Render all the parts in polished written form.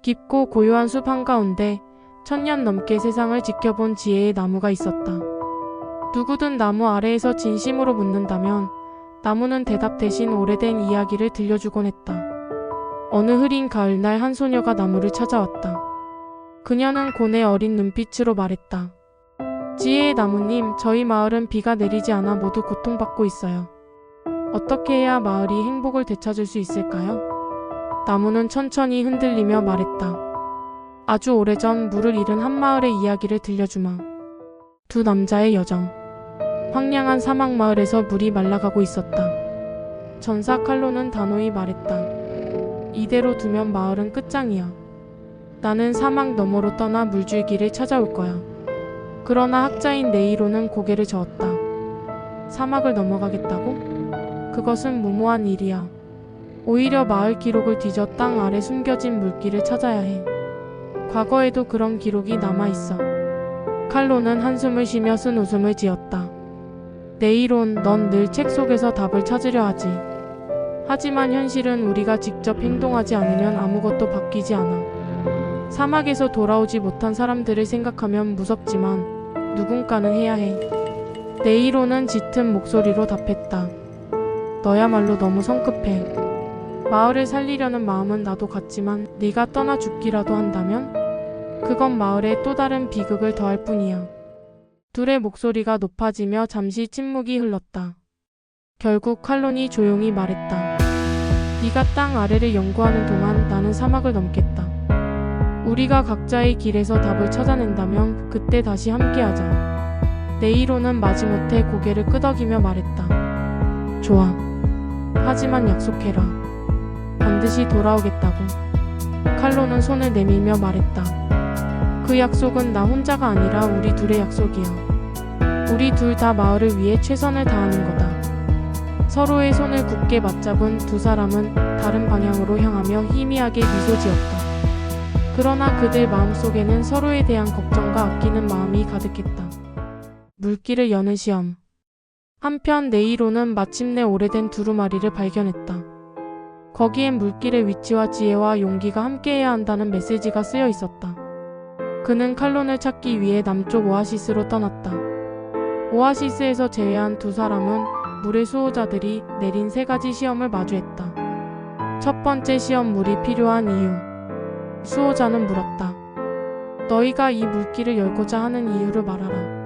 깊고 고요한 숲 한가운데 천년 넘게 세상을 지켜본 지혜의 나무가 있었다. 누구든 나무 아래에서 진심으로 묻는다면 나무는 대답 대신 오래된 이야기를 들려주곤 했다. 어느 흐린 가을날 한 소녀가 나무를 찾아왔다. 그녀는 고뇌 어린 눈빛으로 말했다. 지혜의 나무님, 저희 마을은 비가 내리지 않아 모두 고통받고 있어요. 어떻게 해야 마을이 행복을 되찾을 수 있을까요? 나무는 천천히 흔들리며 말했다. 아주 오래전 물을 잃은 한 마을의 이야기를 들려주마. 두 남자의 여정. 황량한 사막 마을에서 물이 말라가고 있었다. 전사 칼로는 단호히 말했다. 이대로 두면 마을은 끝장이야. 나는 사막 너머로 떠나 물줄기를 찾아올 거야. 그러나 학자인 네이로는 고개를 저었다. 사막을 넘어가겠다고? 그것은 무모한 일이야. 오히려 마을 기록을 뒤져 땅 아래 숨겨진 물길을 찾아야 해. 과거에도 그런 기록이 남아있어. 칼로는 한숨을 쉬며 쓴 웃음을 지었다. 네이론, 넌 늘 책 속에서 답을 찾으려 하지. 하지만 현실은 우리가 직접 행동하지 않으면 아무것도 바뀌지 않아. 사막에서 돌아오지 못한 사람들을 생각하면 무섭지만 누군가는 해야 해. 네이로는 짙은 목소리로 답했다. 너야말로 너무 성급해. 마을을 살리려는 마음은 나도 같지만 네가 떠나 죽기라도 한다면? 그건 마을에 또 다른 비극을 더할 뿐이야. 둘의 목소리가 높아지며 잠시 침묵이 흘렀다. 결국 칼론이 조용히 말했다. 네가 땅 아래를 연구하는 동안 나는 사막을 넘겠다. 우리가 각자의 길에서 답을 찾아낸다면 그때 다시 함께하자. 네이로는 마지못해 고개를 끄덕이며 말했다. 좋아. 하지만 약속해라. 반드시 돌아오겠다고. 칼로는 손을 내밀며 말했다. 그 약속은 나 혼자가 아니라 우리 둘의 약속이야. 우리 둘 다 마을을 위해 최선을 다하는 거다. 서로의 손을 굳게 맞잡은 두 사람은 다른 방향으로 향하며 희미하게 미소 지었다. 그러나 그들 마음속에는 서로에 대한 걱정과 아끼는 마음이 가득했다. 물길을 여는 시험. 한편 네이로는 마침내 오래된 두루마리를 발견했다. 거기엔 물길의 위치와 지혜와 용기가 함께해야 한다는 메시지가 쓰여 있었다. 그는 칼론을 찾기 위해 남쪽 오아시스로 떠났다. 오아시스에서 제외한 두 사람은 물의 수호자들이 내린 세 가지 시험을 마주했다. 첫 번째 시험, 물이 필요한 이유. 수호자는 물었다. 너희가 이 물길을 열고자 하는 이유를 말하라.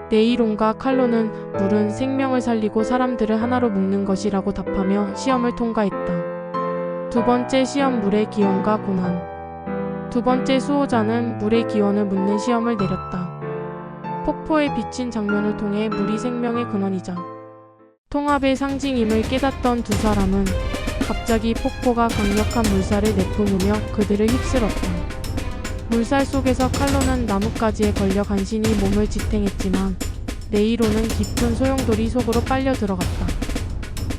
네이론과 칼로는 물은 생명을 살리고 사람들을 하나로 묶는 것이라고 답하며 시험을 통과했다. 두 번째 시험, 물의 기원과 고난. 두 번째 수호자는 물의 기원을 묻는 시험을 내렸다. 폭포에 비친 장면을 통해 물이 생명의 근원이자 통합의 상징임을 깨닫던 두 사람은 갑자기 폭포가 강력한 물살을 내뿜으며 그들을 휩쓸었다. 물살 속에서 칼로는 나뭇가지에 걸려 간신히 몸을 지탱했지만 네이로는 깊은 소용돌이 속으로 빨려 들어갔다.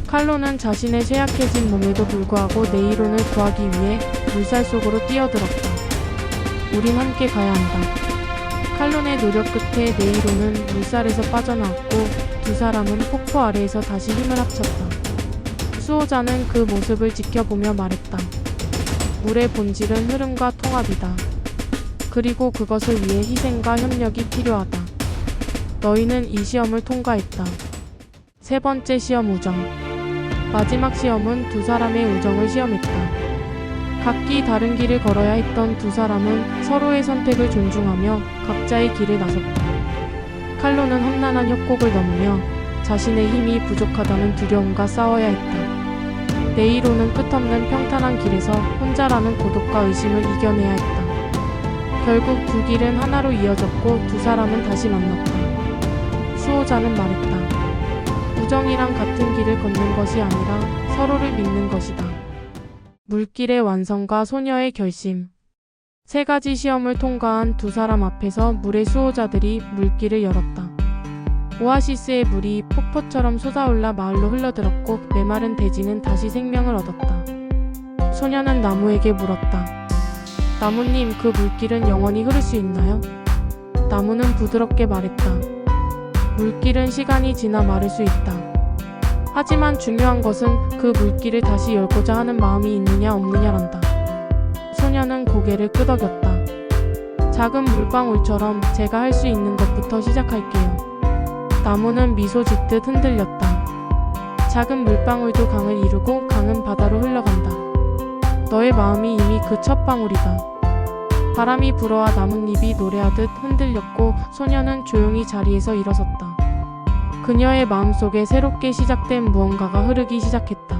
칼로는 자신의 쇠약해진 몸에도 불구하고 네이론을 구하기 위해 물살 속으로 뛰어들었다. 우린 함께 가야 한다. 칼론의 노력 끝에 네이론은 물살에서 빠져나왔고 두 사람은 폭포 아래에서 다시 힘을 합쳤다. 수호자는 그 모습을 지켜보며 말했다. 물의 본질은 흐름과 통합이다. 그리고 그것을 위해 희생과 협력이 필요하다. 너희는 이 시험을 통과했다. 세 번째 시험, 우정. 마지막 시험은 두 사람의 우정을 시험했다. 각기 다른 길을 걸어야 했던 두 사람은 서로의 선택을 존중하며 각자의 길을 나섰다. 칼로는 험난한 협곡을 넘으며 자신의 힘이 부족하다는 두려움과 싸워야 했다. 네이로는 끝없는 평탄한 길에서 혼자라는 고독과 의심을 이겨내야 했다. 결국 두 길은 하나로 이어졌고 두 사람은 다시 만났다. 수호자는 말했다. 우정이란 같은 길을 걷는 것이 아니라 서로를 믿는 것이다. 물길의 완성과 소녀의 결심. 세 가지 시험을 통과한 두 사람 앞에서 물의 수호자들이 물길을 열었다. 오아시스의 물이 폭포처럼 솟아올라 마을로 흘러들었고 메마른 대지는 다시 생명을 얻었다. 소녀는 나무에게 물었다. 나무님, 그 물길은 영원히 흐를 수 있나요? 나무는 부드럽게 말했다. 물길은 시간이 지나 마를 수 있다. 하지만 중요한 것은 그 물길을 다시 열고자 하는 마음이 있느냐 없느냐란다. 소녀는 고개를 끄덕였다. 작은 물방울처럼 제가 할 수 있는 것부터 시작할게요. 나무는 미소 짓듯 흔들렸다. 작은 물방울도 강을 이루고 강은 바다로 흘러간다. 너의 마음이 이미 그 첫 방울이다. 바람이 불어와 나뭇잎이 노래하듯 흔들렸고 소녀는 조용히 자리에서 일어섰다. 그녀의 마음속에 새롭게 시작된 무언가가 흐르기 시작했다.